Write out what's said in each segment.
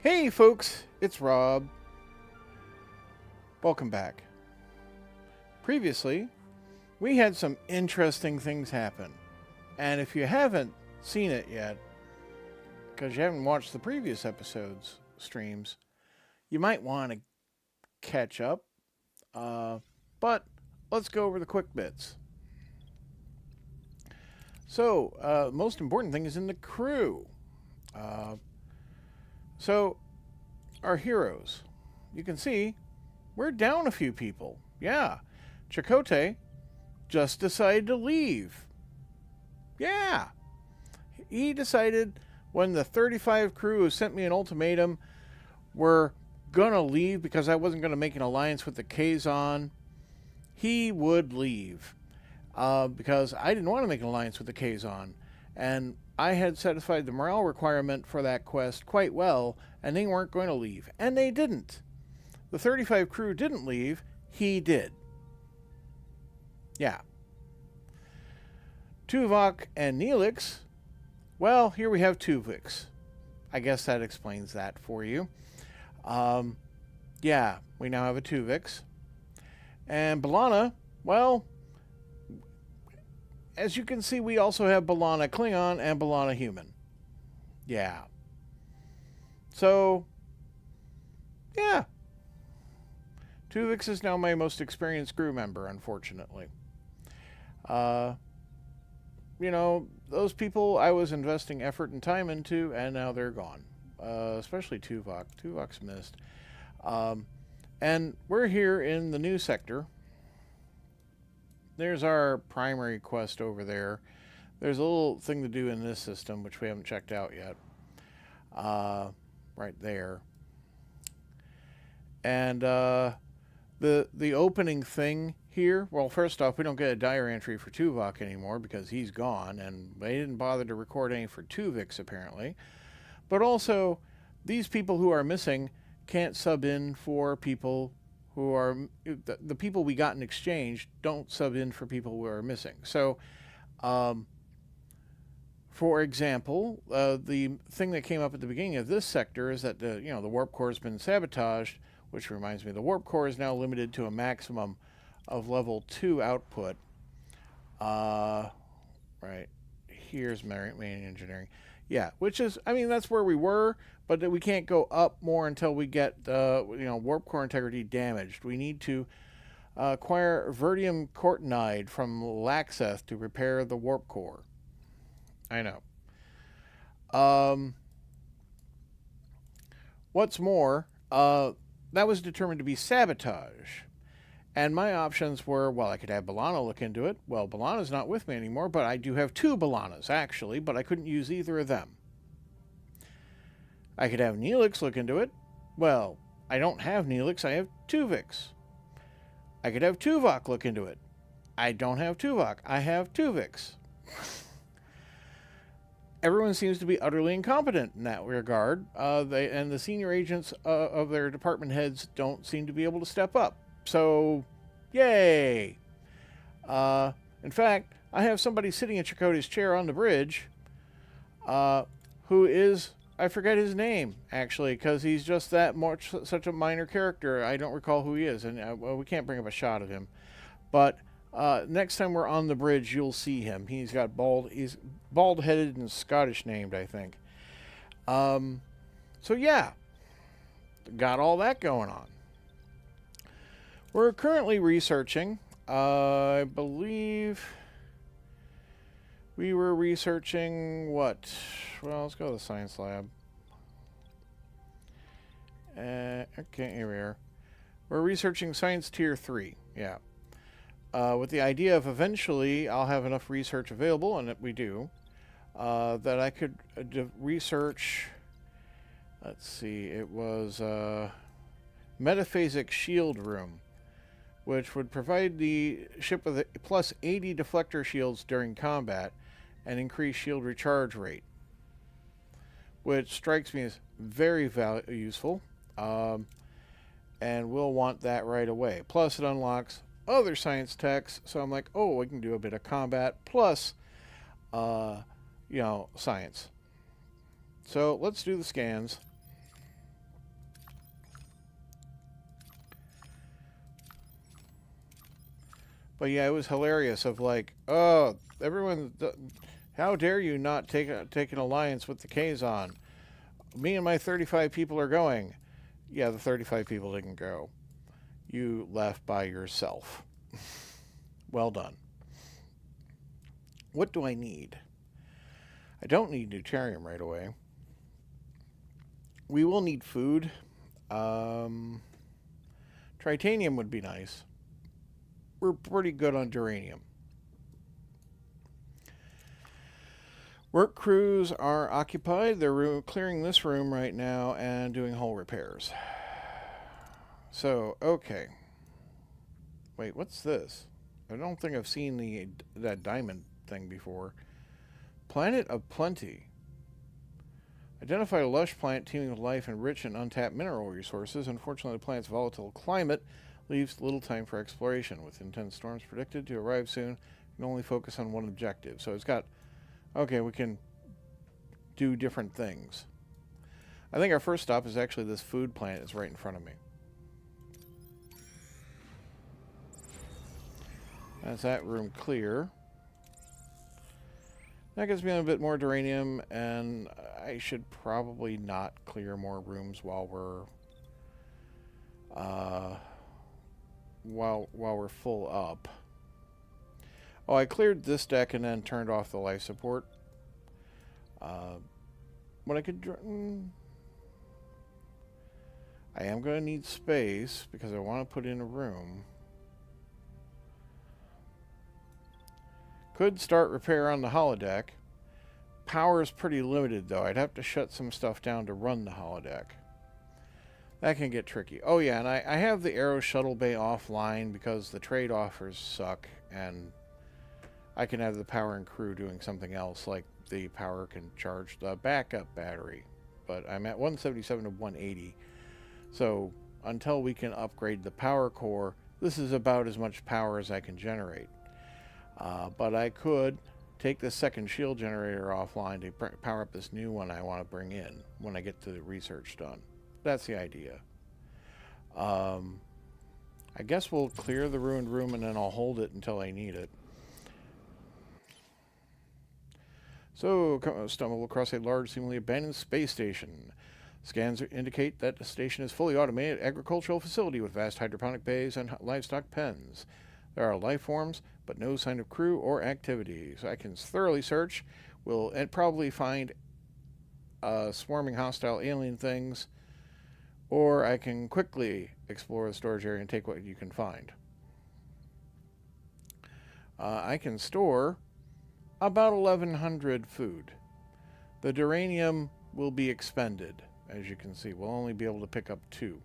Hey folks, it's Rob. Welcome back. Previously, we had some interesting things happen. And if you haven't seen it yet, because you haven't watched the previous episodes streams, you might want to catch up. But let's go over the quick bits. So, most important thing is in the crew. So, our heroes. You can see we're down a few people. Yeah. Chakotay just decided to leave. Yeah. He decided when the 35 crew who sent me an ultimatum were going to leave because I wasn't going to make an alliance with the Kazon, he would leave. Because I didn't want to make an alliance with the Kazon. And I had satisfied the morale requirement for that quest quite well, and they weren't going to leave. And they didn't. The 35 crew didn't leave, he did. Yeah. Tuvok and Neelix, well, here we have Tuvix. I guess that explains that for you. Yeah, we now have a Tuvix. And B'Elanna, well, as you can see, we also have B'Elanna Klingon and B'Elanna Human. Yeah. So, yeah. Tuvix is now my most experienced crew member, unfortunately. You know, those people I was investing effort and time into, and now they're gone. Especially Tuvok. Tuvok's missed. And we're here in the new sector. There's our primary quest over there. There's a little thing to do in this system, which we haven't checked out yet. Right there. And the opening thing here, well, first off, we don't get a diary entry for Tuvok anymore because he's gone, and they didn't bother to record any for Tuvix, apparently. But also, these people who are missing can't sub in for people who are the people we got in exchange don't sub in for people who are missing. So, for example, the thing that came up at the beginning of this sector is that the warp core has been sabotaged, which reminds me the warp core is now limited to a maximum of level 2 output. Right here's main engineering. Yeah, which is, I mean, that's where we were, but we can't go up more until we get, warp core integrity damaged. We need to acquire vertium cortinide from Laxeth to repair the warp core. I know. What's more, that was determined to be sabotage. And my options were, well, I could have B'Elanna look into it. Well, B'Elanna's not with me anymore, but I do have 2 B'Elannas, actually, but I couldn't use either of them. I could have Neelix look into it. Well, I don't have Neelix, I have Tuvix. I could have Tuvok look into it. I don't have Tuvok, I have Tuvix. Everyone seems to be utterly incompetent in that regard. And the senior agents of their department heads don't seem to be able to step up. So, yay! In fact, I have somebody sitting in Chakotay's chair on the bridge who is, I forget his name, actually, because he's just such a minor character. I don't recall who he is, and we can't bring up a shot of him. But next time we're on the bridge, you'll see him. He's bald-headed and Scottish named, I think. So, yeah, got all that going on. We're currently researching, I believe we were researching what? Well, let's go to the science lab. Okay, here we are. We're researching science tier 3, yeah. With the idea of eventually I'll have enough research available, and we do, that I could research, let's see, it was metaphasic shield room, which would provide the ship with a plus 80 deflector shields during combat and increase shield recharge rate, which strikes me as very useful, and we'll want that right away. Plus, it unlocks other science techs, so I'm like, oh, we can do a bit of combat plus, science. So let's do the scans. But yeah, it was hilarious of like, oh, everyone, how dare you not take an alliance with the Kazon? Me and my 35 people are going. Yeah, the 35 people didn't go. You left by yourself. Well done. What do I need? I don't need deuterium right away. We will need food. Tritanium would be nice. We're pretty good on duranium. Work crews are occupied. They're clearing this room right now and doing hull repairs. So, okay. Wait, what's this? I don't think I've seen that diamond thing before. Planet of Plenty. Identify a lush planet teeming with life and rich and untapped mineral resources. Unfortunately, the planet's volatile climate leaves little time for exploration. With intense storms predicted to arrive soon, you can only focus on one objective. So it's got... Okay, we can do different things. I think our first stop is actually this food plant is right in front of me. That's that room clear. That gives me a bit more duranium, and I should probably not clear more rooms while we're full up. Oh, I cleared this deck and then turned off the life support. What I could... I am going to need space because I want to put in a room. Could start repair on the holodeck. Power is pretty limited, though. I'd have to shut some stuff down to run the holodeck. That can get tricky. Oh, yeah, and I have the Aero Shuttle Bay offline because the trade offers suck, and I can have the power and crew doing something else, like the power can charge the backup battery. But I'm at 177 to 180. So until we can upgrade the power core, this is about as much power as I can generate. But I could take the second shield generator offline to power up this new one I want to bring in when I get the research done. That's the idea. I guess we'll clear the ruined room and then I'll hold it until I need it. So, stumble across a large, seemingly abandoned space station. Scans indicate that the station is fully automated agricultural facility with vast hydroponic bays and livestock pens. There are life forms, but no sign of crew or activity. So I can thoroughly search. We'll probably find swarming hostile alien things, or I can quickly explore the storage area and take what you can find. I can store about 1,100 food. The duranium will be expended, as you can see. We'll only be able to pick up 2.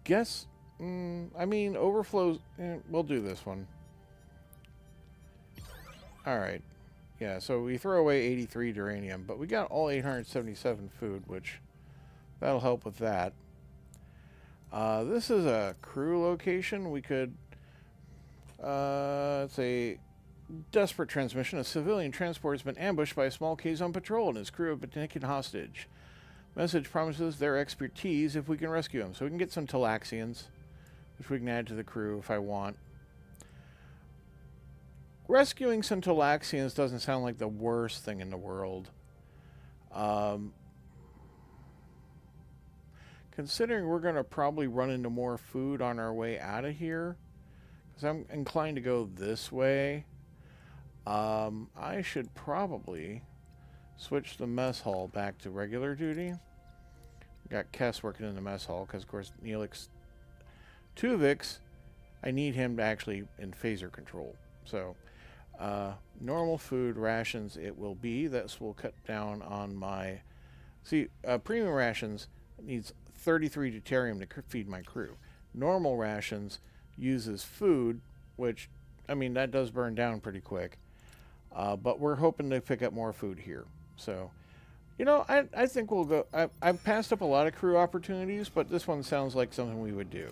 Guess, I mean, overflows, we'll do this one. Alright. Yeah, so we throw away 83 duranium, but we got all 877 food, which that'll help with that. This is a crew location. We could, it's a desperate transmission. A civilian transport has been ambushed by a small Kazon patrol and his crew have been taken hostage. Message promises their expertise if we can rescue them. So we can get some Talaxians, which we can add to the crew if I want. Rescuing some Talaxians doesn't sound like the worst thing in the world. Considering we're going to probably run into more food on our way out of here, because I'm inclined to go this way, I should probably switch the mess hall back to regular duty. Got Kess working in the mess hall, because of course Neelix Tuvix, I need him to actually in phaser control. So, normal food rations it will be. This will cut down on my... See, premium rations needs 33 deuterium to feed my crew. Normal rations uses food, which, I mean, that does burn down pretty quick. But we're hoping to pick up more food here. So, you know, I think we'll go... I've passed up a lot of crew opportunities, but this one sounds like something we would do.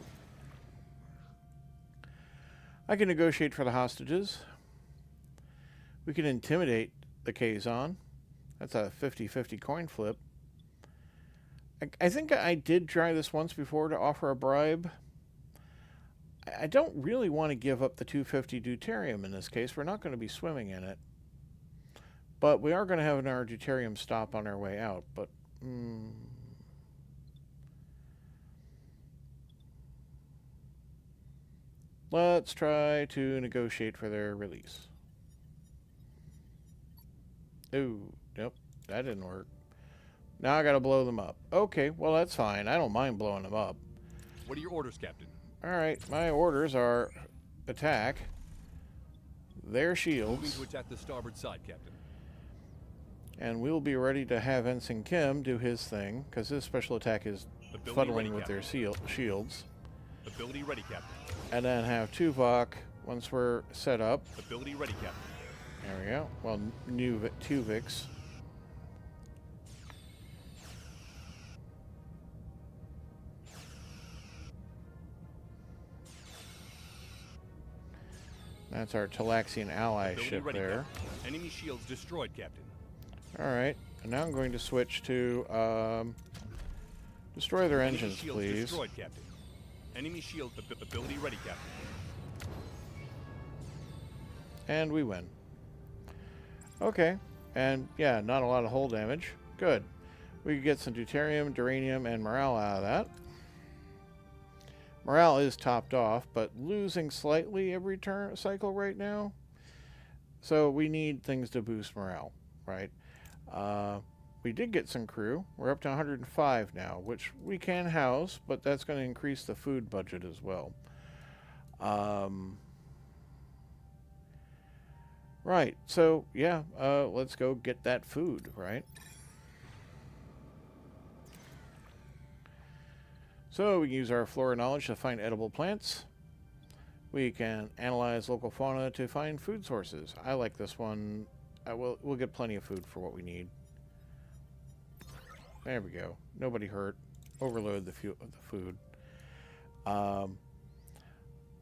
I can negotiate for the hostages. We can intimidate the Kazon. That's a 50-50 coin flip. I think I did try this once before to offer a bribe. I don't really want to give up the 250 deuterium in this case. We're not going to be swimming in it. But we are going to have our deuterium stop on our way out. But, let's try to negotiate for their release. Ooh, nope, that didn't work. Now I gotta blow them up. Okay, well that's fine. I don't mind blowing them up. What are your orders, Captain? Alright, my orders are attack their Moving shields. to attack the starboard side, Captain. And we'll be ready to have Ensign Kim do his thing, because his special attack is fuddling with their shields. Ability ready, Captain. And then have Tuvok once we're set up. Ability ready, Captain. There we go. Well, new Tuvix. That's our Talaxian ally Ability ship ready, there. Captain. Enemy shields destroyed, Captain. Alright, and now I'm going to switch to destroy their Enemy engines, shields please. destroyed, Captain. Enemy shield ability ready, Captain. And we win. Okay, and yeah, not a lot of hull damage. Good. We could get some deuterium, duranium, and morale out of that. Morale is topped off, but losing slightly every cycle right now. So we need things to boost morale, right? We did get some crew. We're up to 105 now, which we can house, but that's going to increase the food budget as well. Right, so yeah, let's go get that food, right? So we can use our flora knowledge to find edible plants. We can analyze local fauna to find food sources. I like this one. We'll get plenty of food for what we need. There we go. Nobody hurt. Overload the food.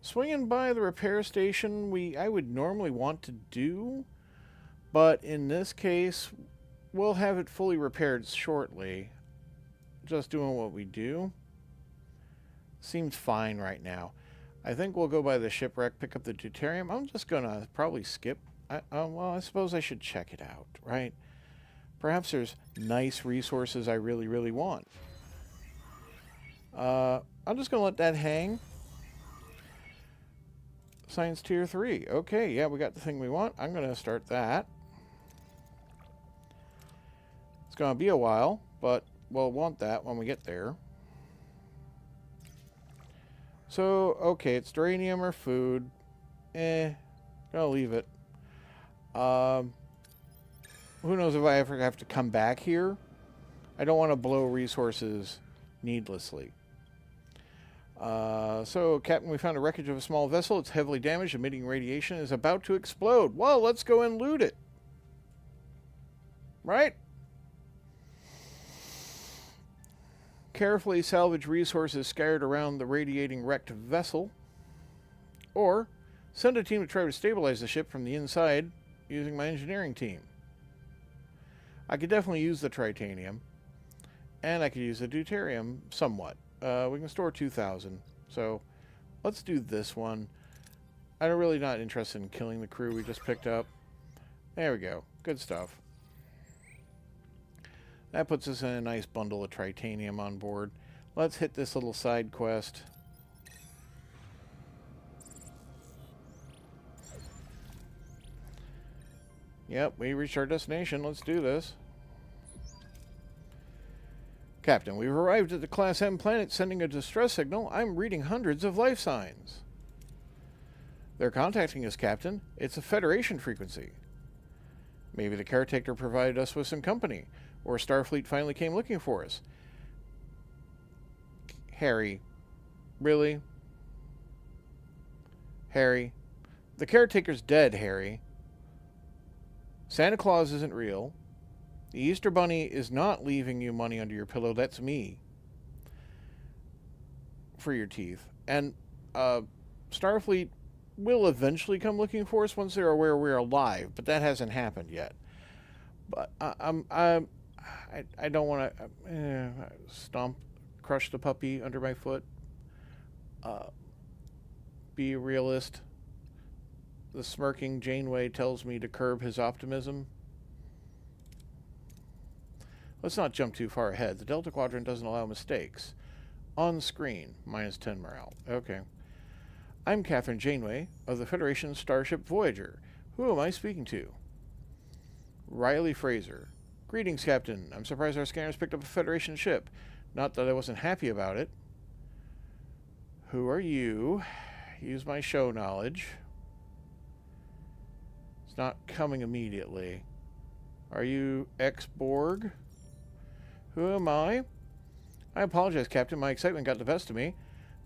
Swinging by the repair station, I would normally want to do, but in this case, we'll have it fully repaired shortly. Just doing what we do. Seems fine right now. I think we'll go by the shipwreck, pick up the deuterium. I'm just gonna probably skip. Well, I suppose I should check it out, right? Perhaps there's nice resources I really, really want. I'm just gonna let that hang. Science tier 3. Okay, yeah, we got the thing we want. I'm gonna start that. It's gonna be a while, but we'll want that when we get there. So, okay, it's duranium or food. Gonna leave it. Who knows if I ever have to come back here? I don't want to blow resources needlessly. So, Captain, we found a wreckage of a small vessel. It's heavily damaged, emitting radiation, is about to explode. Well, let's go and loot it. Right? Carefully salvage resources scattered around the radiating wrecked vessel. Or send a team to try to stabilize the ship from the inside using my engineering team. I could definitely use the tritanium. And I could use the deuterium somewhat. We can store 2,000. So let's do this one. I'm really not interested in killing the crew we just picked up. There we go. Good stuff. That puts us in a nice bundle of tritanium on board. Let's hit this little side quest. Yep, we reached our destination. Let's do this. Captain, we've arrived at the Class M planet sending a distress signal. I'm reading hundreds of life signs. They're contacting us, Captain. It's a Federation frequency. Maybe the caretaker provided us with some company. Or Starfleet finally came looking for us. Harry. Really? Harry. The caretaker's dead, Harry. Santa Claus isn't real. The Easter Bunny is not leaving you money under your pillow. That's me. For your teeth. And Starfleet will eventually come looking for us once they're aware we're alive. But that hasn't happened yet. But I don't want to crush the puppy under my foot. Be a realist. The smirking Janeway tells me to curb his optimism. Let's not jump too far ahead. The Delta Quadrant doesn't allow mistakes. On screen, -10 morale. Okay. I'm Captain Janeway of the Federation starship Voyager. Who am I speaking to? Riley Fraser. Greetings, Captain. I'm surprised our scanners picked up a Federation ship. Not that I wasn't happy about it. Who are you? Use my show knowledge. It's not coming immediately. Are you ex-Borg? Who am I? I apologize, Captain. My excitement got the best of me.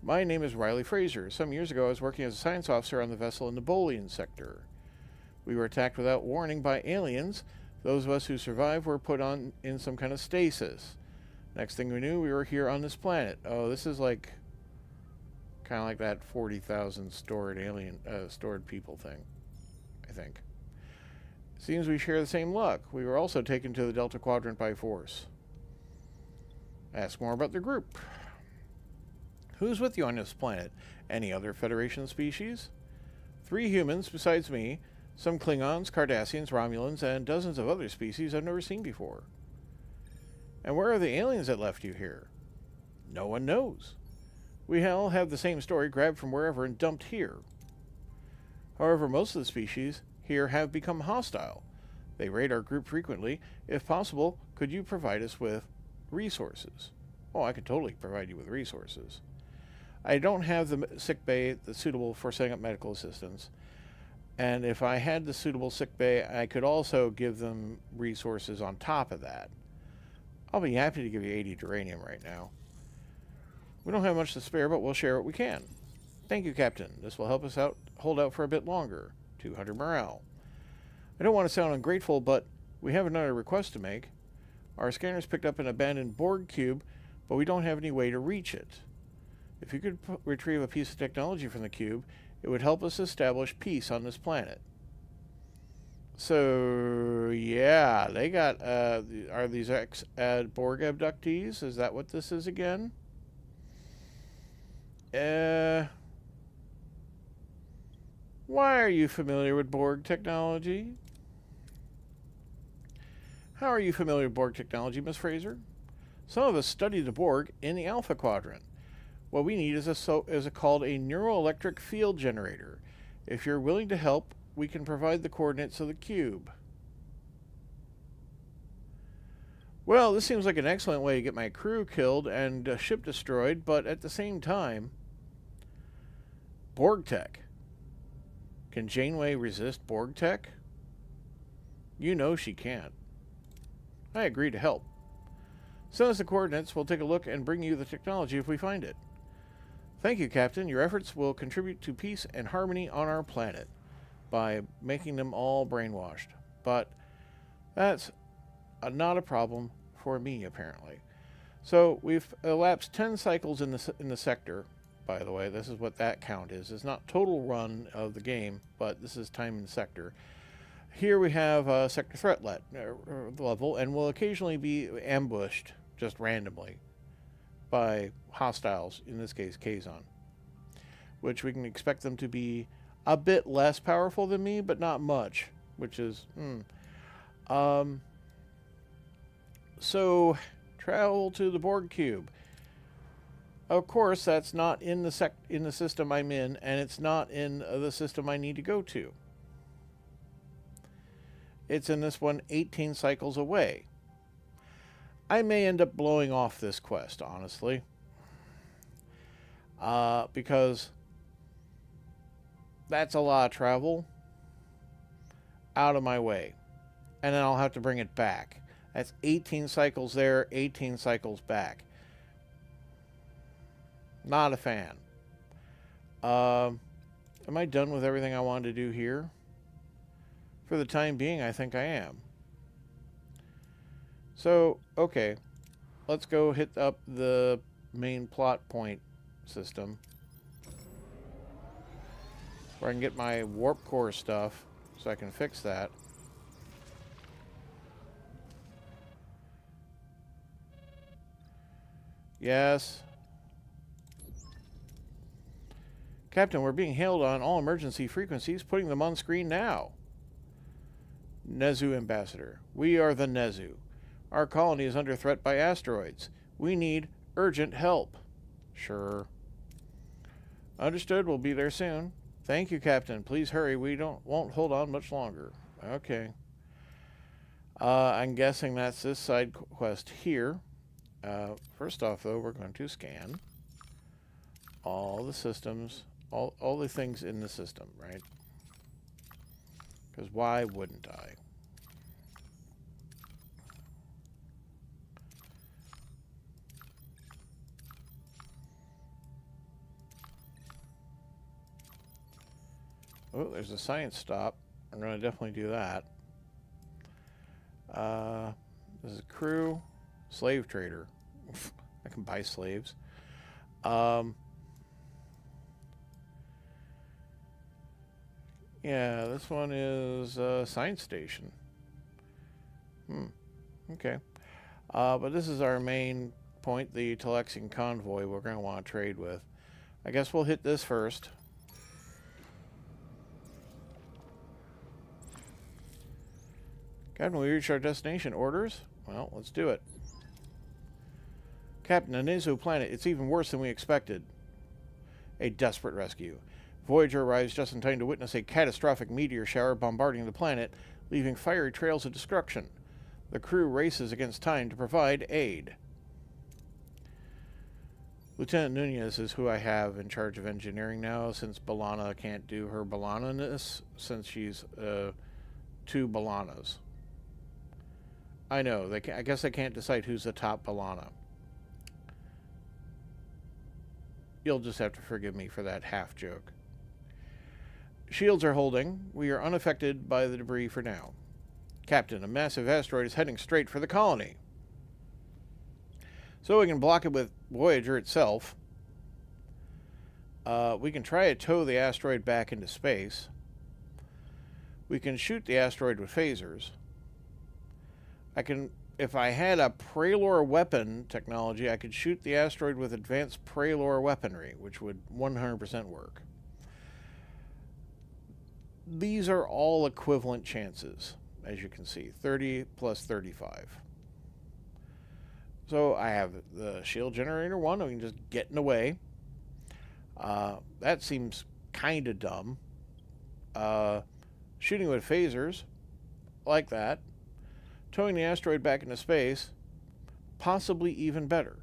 My name is Riley Fraser. Some years ago, I was working as a science officer on the vessel in the Bolian sector. We were attacked without warning by aliens. Those of us who survived were put in some kind of stasis. Next thing we knew, we were here on this planet. Oh, this is like kind of like that 40,000 stored people thing, I think. Seems we share the same luck. We were also taken to the Delta Quadrant by force. Ask more about the group. Who's with you on this planet? Any other Federation species? 3 humans besides me, some Klingons, Cardassians, Romulans, and dozens of other species I've never seen before. And where are the aliens that left you here? No one knows. We all have the same story, grabbed from wherever and dumped here. However, most of the species here have become hostile. They raid our group frequently. If possible, could you provide us with resources? Oh, I could totally provide you with resources. I don't have the sick bay that's suitable for setting up medical assistance. And if I had the suitable sick bay, I could also give them resources on top of that. I'll be happy to give you 80 duranium right now. We don't have much to spare, but we'll share what we can. Thank you, Captain. This will help us hold out for a bit longer. 200 morale. I don't want to sound ungrateful, but we have another request to make. Our scanners picked up an abandoned Borg cube, but we don't have any way to reach it. If you could retrieve a piece of technology from the cube, it would help us establish peace on this planet. So, yeah, they got, are these Borg abductees? Is that what this is again? Why are you familiar with Borg technology? How are you familiar with Borg technology, Miss Fraser? Some of us studied the Borg in the Alpha Quadrant. What we need is called a neuroelectric field generator. If you're willing to help, we can provide the coordinates of the cube. Well, this seems like an excellent way to get my crew killed and a ship destroyed, but at the same time, Borg tech. Can Janeway resist Borg tech? You know she can't. I agree to help. Send us the coordinates, we'll take a look and bring you the technology if we find it. Thank you, Captain. Your efforts will contribute to peace and harmony on our planet by making them all brainwashed. But that's not a problem for me, apparently. So we've elapsed 10 cycles in the sector. By the way, this is what that count is. It's not total run of the game, but this is time in the sector. Here we have a sector threat level, and will occasionally be ambushed just randomly by hostiles, in this case Kazon, which we can expect them to be a bit less powerful than me, but not much, which is so travel to the Borg cube. Of course, that's not in the system I'm in, and it's not in the system I need to go to. It's in this one 18 cycles away. I may end up blowing off this quest, honestly. Because that's a lot of travel out of my way. And then I'll have to bring it back. That's 18 cycles there, 18 cycles back. Not a fan. Am I done with everything I wanted to do here? For the time being, I think I am. So, okay. Let's go hit up the main plot point system, where I can get my warp core stuff, so I can fix that. Yes. Captain, we're being hailed on all emergency frequencies, putting them on screen now. Nezu Ambassador. We are the Nezu. Our colony is under threat by asteroids. We need urgent help. Sure. Understood. We'll be there soon. Thank you, Captain. Please hurry. We won't hold on much longer. Okay. I'm guessing that's this side quest here. First off, though, we're going to scan all the systems, all the things in the system, right? Because why wouldn't I? Oh, there's a science stop. I'm going to definitely do that. This is crew, slave trader. I can buy slaves. Yeah, this one is science station. Okay. But this is our main point, the Telexian convoy we're going to want to trade with. I guess we'll hit this first. Captain, we reached our destination. Orders? Well, let's do it. Captain, a Nezu planet. It's even worse than we expected. A desperate rescue. Voyager arrives just in time to witness a catastrophic meteor shower bombarding the planet, leaving fiery trails of destruction. The crew races against time to provide aid. Lieutenant Nunez is who I have in charge of engineering now, since B'Elanna can't do her B'Elanna-ness, since she's two B'Elannas. I know. I guess they can't decide who's the top B'Elanna. You'll just have to forgive me for that half joke. Shields are holding. We are unaffected by the debris for now. Captain, a massive asteroid is heading straight for the colony. So we can block it with Voyager itself. We can try to tow the asteroid back into space. We can shoot the asteroid with phasers. If I had a Prelor weapon technology, I could shoot the asteroid with advanced Prelor weaponry, which would 100% work. These are all equivalent chances, as you can see. 30 plus 35. So I have the shield generator one. We can just get in the way. That seems kind of dumb. Shooting with phasers, like that. Towing the asteroid back into space, possibly even better.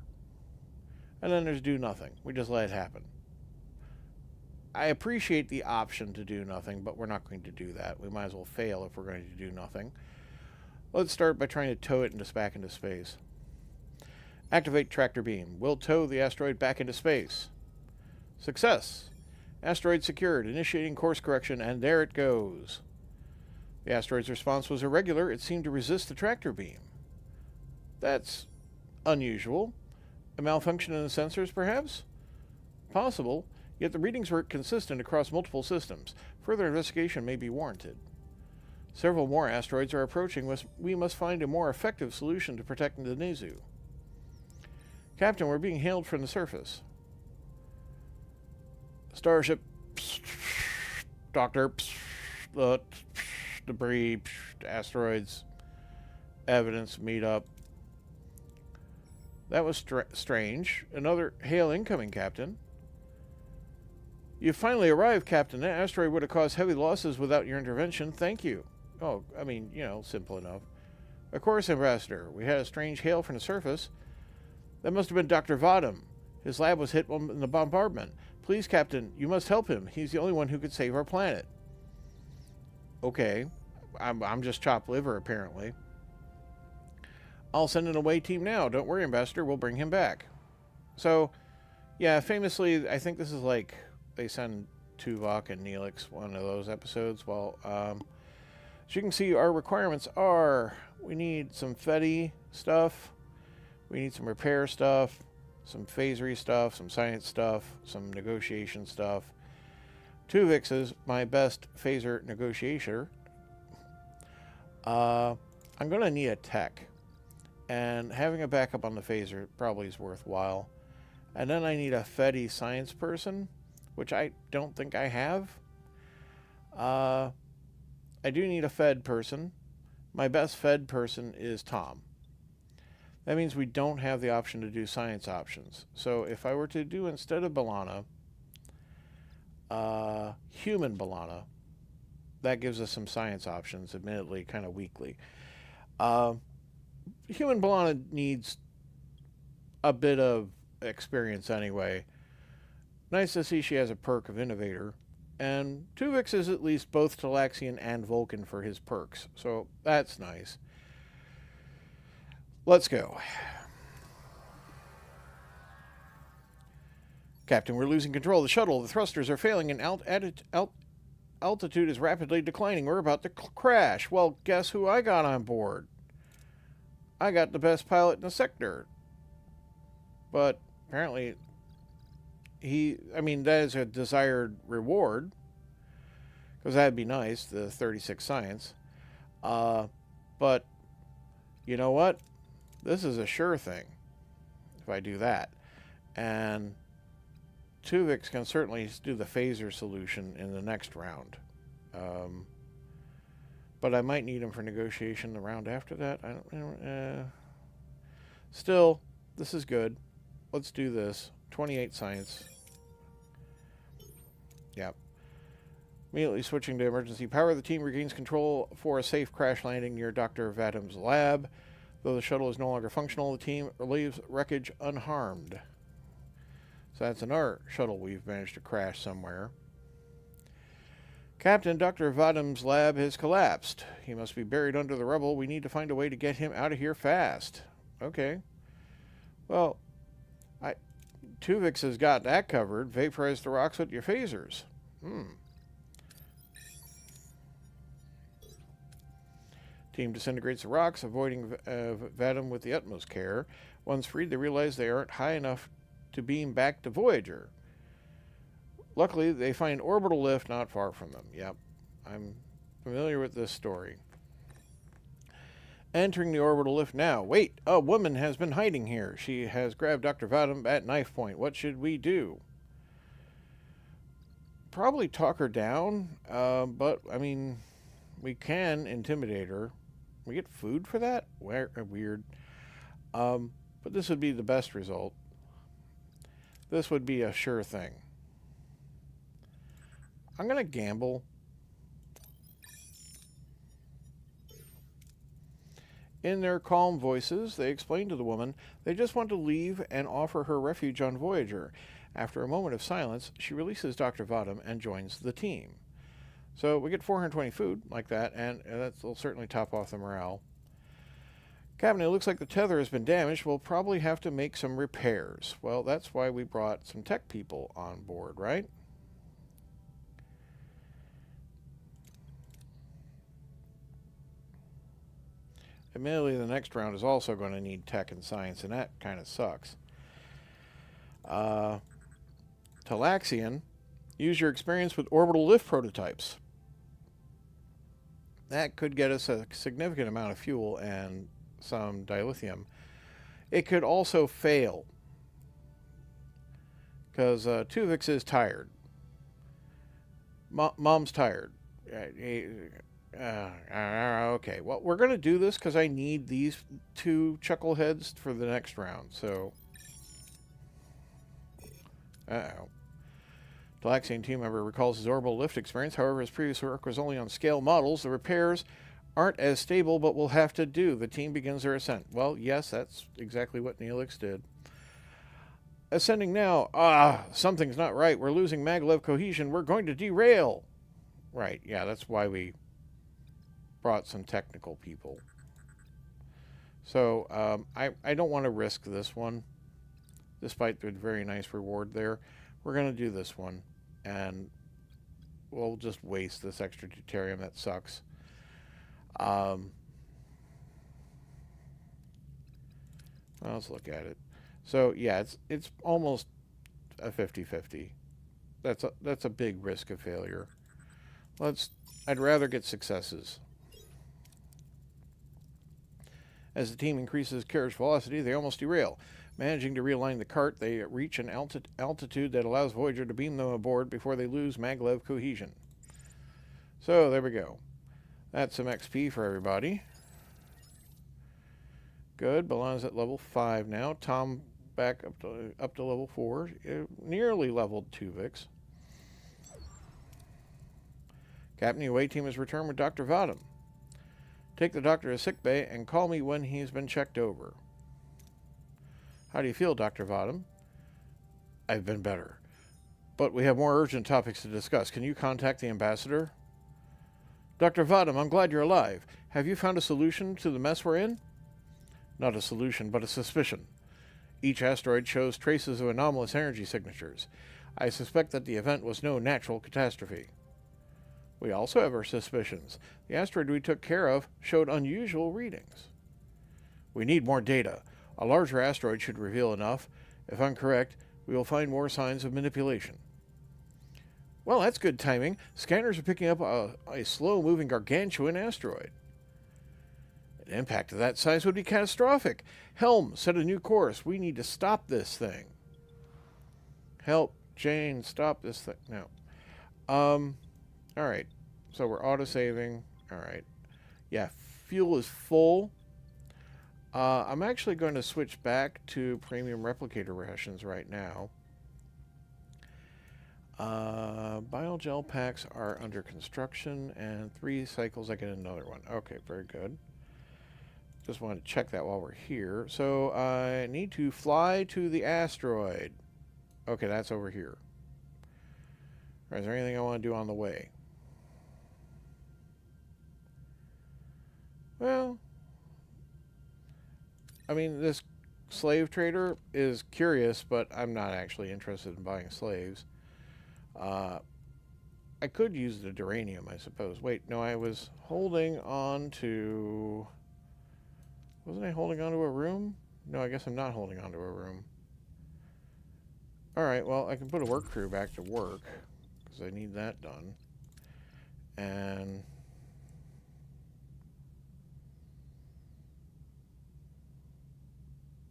And then there's do nothing. We just let it happen. I appreciate the option to do nothing, but we're not going to do that. We might as well fail if we're going to do nothing. Let's start by trying to tow it back into space. Activate tractor beam. We'll tow the asteroid back into space. Success. Asteroid secured. Initiating course correction, and there it goes. The asteroid's response was irregular. It seemed to resist the tractor beam. That's unusual. A malfunction in the sensors, perhaps? Possible, yet the readings were consistent across multiple systems. Further investigation may be warranted. Several more asteroids are approaching. We must find a more effective solution to protect the Nezu. Captain, we're being hailed from the surface. Starship. Doctor. Debris, asteroids, evidence, meet up. That was strange. Another hail incoming, Captain. You finally arrived, Captain. That asteroid would have caused heavy losses without your intervention. Thank you. Oh, I mean, simple enough. Of course, Ambassador. We had a strange hail from the surface. That must have been Dr. Vadam. His lab was hit in the bombardment. Please, Captain, you must help him. He's the only one who could save our planet. Okay, I'm just chopped liver, apparently. I'll send an away team now. Don't worry, Ambassador. We'll bring him back. So, yeah, famously, I think this is like they send Tuvok and Neelix one of those episodes. Well, as you can see, our requirements are we need some Fetty stuff. We need some repair stuff, some phasery stuff, some science stuff, some negotiation stuff. Tuvix is my best phaser negotiator. I'm going to need a tech. And having a backup on the phaser probably is worthwhile. And then I need a Fedi science person, which I don't think I have. I do need a Fed person. My best Fed person is Tom. That means we don't have the option to do science options. So if I were to do, instead of B'Elanna, human B'Elanna, that gives us some science options, admittedly kind of weakly. Human B'Elanna needs a bit of experience anyway. Nice to see she has a perk of Innovator. And Tuvix is at least both Talaxian and Vulcan for his perks, so that's nice. Let's go. Captain, we're losing control of the shuttle. The thrusters are failing and altitude is rapidly declining. We're about to crash. Well, guess who I got on board? I got the best pilot in the sector. But apparently that is a desired reward, because that'd be nice, the 36 science. But you know what? This is a sure thing if I do that. And Tuvix can certainly do the phaser solution in the next round. But I might need him for negotiation the round after that. Still, this is good. Let's do this. 28 science. Yep. Immediately switching to emergency power, the team regains control for a safe crash landing near Dr. Vadim's lab. Though the shuttle is no longer functional, the team leaves wreckage unharmed. So that's another shuttle we've managed to crash somewhere. Captain, Dr. Vadim's lab has collapsed. He must be buried under the rubble. We need to find a way to get him out of here fast. Okay. Well, Tuvix has got that covered. Vaporize the rocks with your phasers. Team disintegrates the rocks, avoiding Vadim with the utmost care. Once freed, they realize they aren't high enough to beam back to Voyager. Luckily, they find orbital lift not far from them. Yep, I'm familiar with this story. Entering the orbital lift now. Wait, a woman has been hiding here. She has grabbed Dr. Vadim at knife point. What should we do? Probably talk her down, but, I mean, we can intimidate her. We get food for that? Weird. But this would be the best result. This would be a sure thing. I'm going to gamble. In their calm voices, they explain to the woman they just want to leave and offer her refuge on Voyager. After a moment of silence, she releases Dr. Vadim and joins the team. So we get 420 food like that, and that'll certainly top off the morale. Captain, it looks like the tether has been damaged. We'll probably have to make some repairs. Well, that's why we brought some tech people on board, right? Admittedly, the next round is also going to need tech and science, and that kind of sucks. Talaxian, use your experience with orbital lift prototypes. That could get us a significant amount of fuel and some dilithium. It could also fail, because Tuvix is tired. Mom's tired. Okay, well, we're going to do this because I need these two chuckleheads for the next round, so... Uh-oh. Talaxian team member recalls his orbital lift experience. However, his previous work was only on scale models. The repairs aren't as stable, but will have to do. The team begins their ascent. Well, yes, that's exactly what Neelix did. Ascending now. Something's not right. We're losing maglev cohesion. We're going to derail. Right, yeah, that's why we brought some technical people. So, I don't want to risk this one, despite the very nice reward there. We're going to do this one, and we'll just waste this extra deuterium. That sucks. Well, let's look at it. So, yeah, it's almost a 50-50. That's a big risk of failure. I'd rather get successes. As the team increases carriage velocity, they almost derail. Managing to realign the cart, they reach an altitude that allows Voyager to beam them aboard before they lose maglev cohesion. So, there we go. That's some XP for everybody. Good. Balana's at level 5 now. Tom back up to level 4. Nearly leveled Tuvix. Captain, the away team has returned with Dr. Vadam. Take the doctor to sickbay and call me when he's been checked over. How do you feel, Dr. Vadam? I've been better. But we have more urgent topics to discuss. Can you contact the ambassador? Dr. Vadam, I'm glad you're alive. Have you found a solution to the mess we're in? Not a solution, but a suspicion. Each asteroid shows traces of anomalous energy signatures. I suspect that the event was no natural catastrophe. We also have our suspicions. The asteroid we took care of showed unusual readings. We need more data. A larger asteroid should reveal enough. If I'm correct, we will find more signs of manipulation. Well, that's good timing. Scanners are picking up a slow-moving gargantuan asteroid. An impact of that size would be catastrophic. Helm, set a new course. We need to stop this thing. Help, Jane, stop this thing. No. Alright. So we're auto-saving. Alright. Yeah, fuel is full. I'm actually going to switch back to premium replicator rations right now. Biogel packs are under construction, and 3 cycles I get another one. Okay, very good. Just wanted to check that while we're here. So I need to fly to the asteroid. Okay, that's over here. Is there anything I want to do on the way? Well, I mean, this slave trader is curious, but I'm not actually interested in buying slaves. I could use the duranium, I suppose. Wait, no, I was holding on to... Wasn't I holding on to a room? No, I guess I'm not holding on to a room. Alright, well, I can put a work crew back to work, because I need that done. And...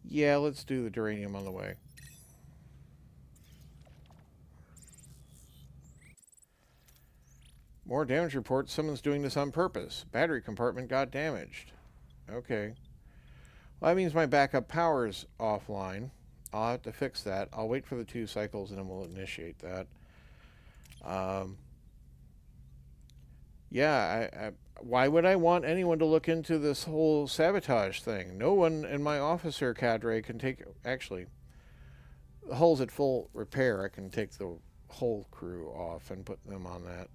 yeah, let's do the duranium on the way. More damage reports. Someone's doing this on purpose. Battery compartment got damaged. Okay. Well, that means my backup power's offline. I'll have to fix that. I'll wait for the 2 cycles and then we'll initiate that. Yeah, why would I want anyone to look into this whole sabotage thing? No one in my officer cadre can take... Actually, the hull's at full repair. I can take the whole crew off and put them on that.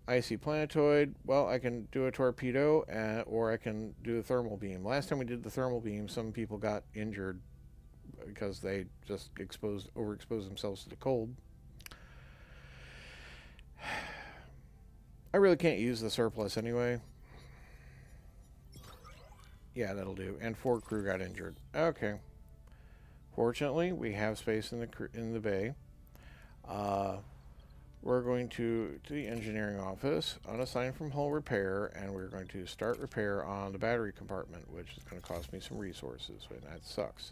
Icy planetoid. Well, I can do a torpedo, or I can do a thermal beam. Last time we did the thermal beam, some people got injured because they just overexposed themselves to the cold. I really can't use the surplus anyway. Yeah, that'll do. And 4 crew got injured. Okay. Fortunately, we have space in the bay. We're going to the engineering office, unassign from hull repair, and we're going to start repair on the battery compartment, which is going to cost me some resources, and that sucks.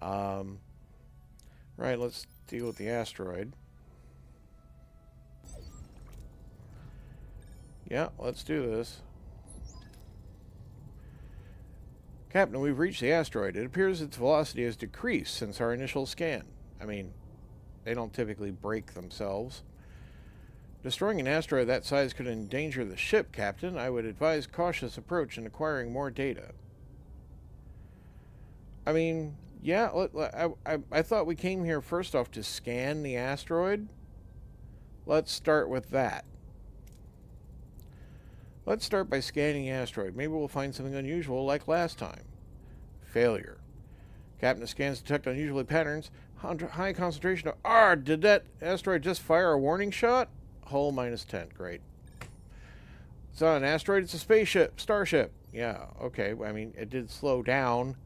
Right, let's deal with the asteroid. Yeah, let's do this. Captain, we've reached the asteroid. It appears its velocity has decreased since our initial scan. I mean, they don't typically break themselves. Destroying an asteroid that size could endanger the ship, Captain. I would advise cautious approach in acquiring more data. I mean, yeah, I thought we came here first off to scan the asteroid. Let's start with that. Let's start by scanning the asteroid. Maybe we'll find something unusual like last time. Failure. Captain, the scans detect unusual patterns. High concentration of... R! Did that asteroid just fire a warning shot? Hull -10. Great. It's not an asteroid, it's a spaceship. Starship. Yeah, okay. I mean, it did slow down.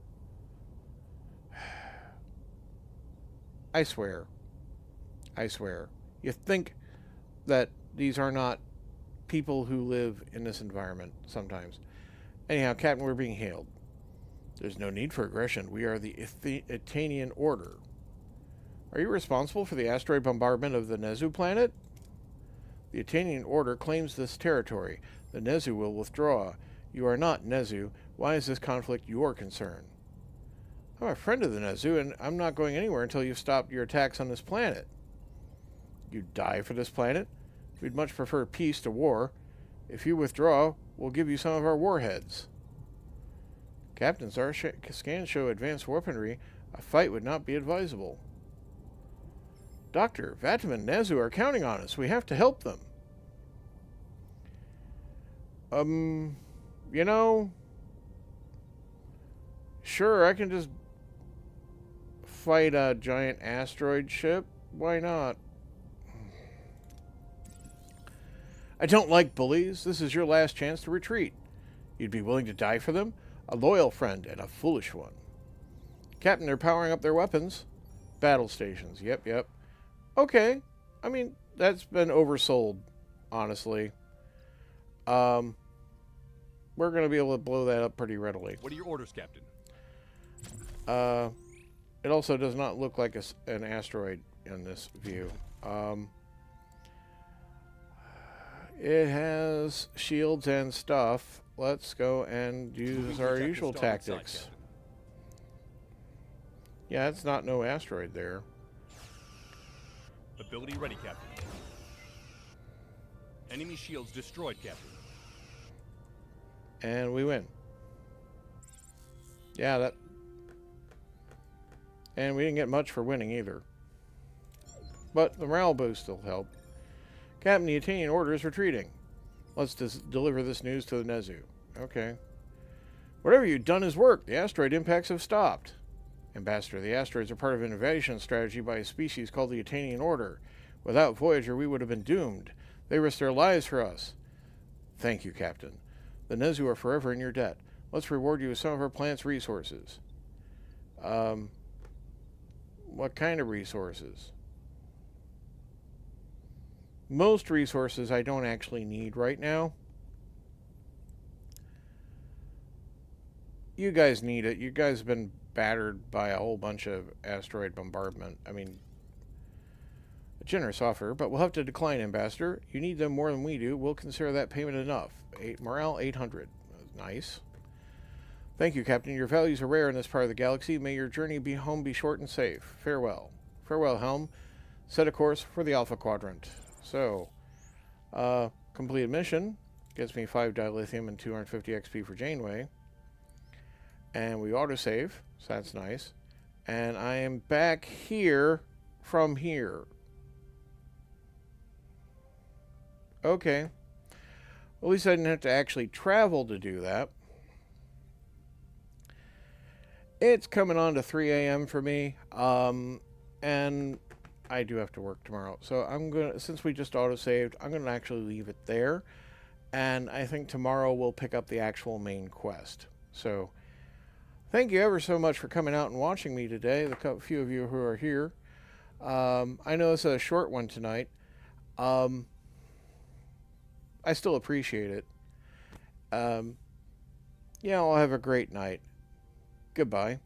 I swear. I swear. You think that these are not people who live in this environment sometimes. Anyhow, Captain, we're being hailed. There's no need for aggression. We are the Itanian Order. Are you responsible for the asteroid bombardment of the Nezu planet? The Itanian Order claims this territory. The Nezu will withdraw. You are not Nezu. Why is this conflict your concern? I'm a friend of the Nezu, and I'm not going anywhere until you've stopped your attacks on this planet. You'd die for this planet? We'd much prefer peace to war. If you withdraw, we'll give you some of our warheads. Captains, our scans show advanced weaponry. A fight would not be advisable. Doctor, Vatim and Nezu are counting on us. We have to help them. You know, sure, I can just fight a giant asteroid ship. Why not? I don't like bullies. This is your last chance to retreat. You'd be willing to die for them? A loyal friend and a foolish one. Captain, they're powering up their weapons. Battle stations. Yep. Okay. I mean, that's been oversold, honestly. We're going to be able to blow that up pretty readily. What are your orders, Captain? It also does not look like an asteroid in this view. It has shields and stuff. Let's go and use our usual tactics. Side, Yeah, it's not no asteroid there. Ability ready, Captain. Enemy shields destroyed, Captain. And we win. Yeah, that... And we didn't get much for winning either. But the morale boost will help. Captain, the Itanian Order is retreating. Let's deliver this news to the Nezu. Okay. Whatever you've done is worked. The asteroid impacts have stopped. Ambassador, the asteroids are part of an invasion strategy by a species called the Itanian Order. Without Voyager, we would have been doomed. They risked their lives for us. Thank you, Captain. The Nezu are forever in your debt. Let's reward you with some of our planet's resources. What kind of resources? Most resources I don't actually need right now. You guys need it. You guys have been battered by a whole bunch of asteroid bombardment. I mean, a generous offer, but we'll have to decline, Ambassador. You need them more than we do. We'll consider that payment enough. Morale 800. Nice. Thank you, Captain. Your values are rare in this part of the galaxy. May your journey home be short and safe. Farewell. Farewell, Helm. Set a course for the Alpha Quadrant. So, completed mission. Gets me 5 dilithium and 250 XP for Janeway. And we autosave, so that's nice. And I am back here from here. Okay. At least I didn't have to actually travel to do that. It's coming on to 3 a.m. for me. And I do have to work tomorrow. So I'm going to, since we just autosaved, I'm going to actually leave it there. And I think tomorrow we'll pick up the actual main quest. So, thank you ever so much for coming out and watching me today, the few of you who are here. I know this is a short one tonight. I still appreciate it. Yeah, I'll have a great night. Goodbye.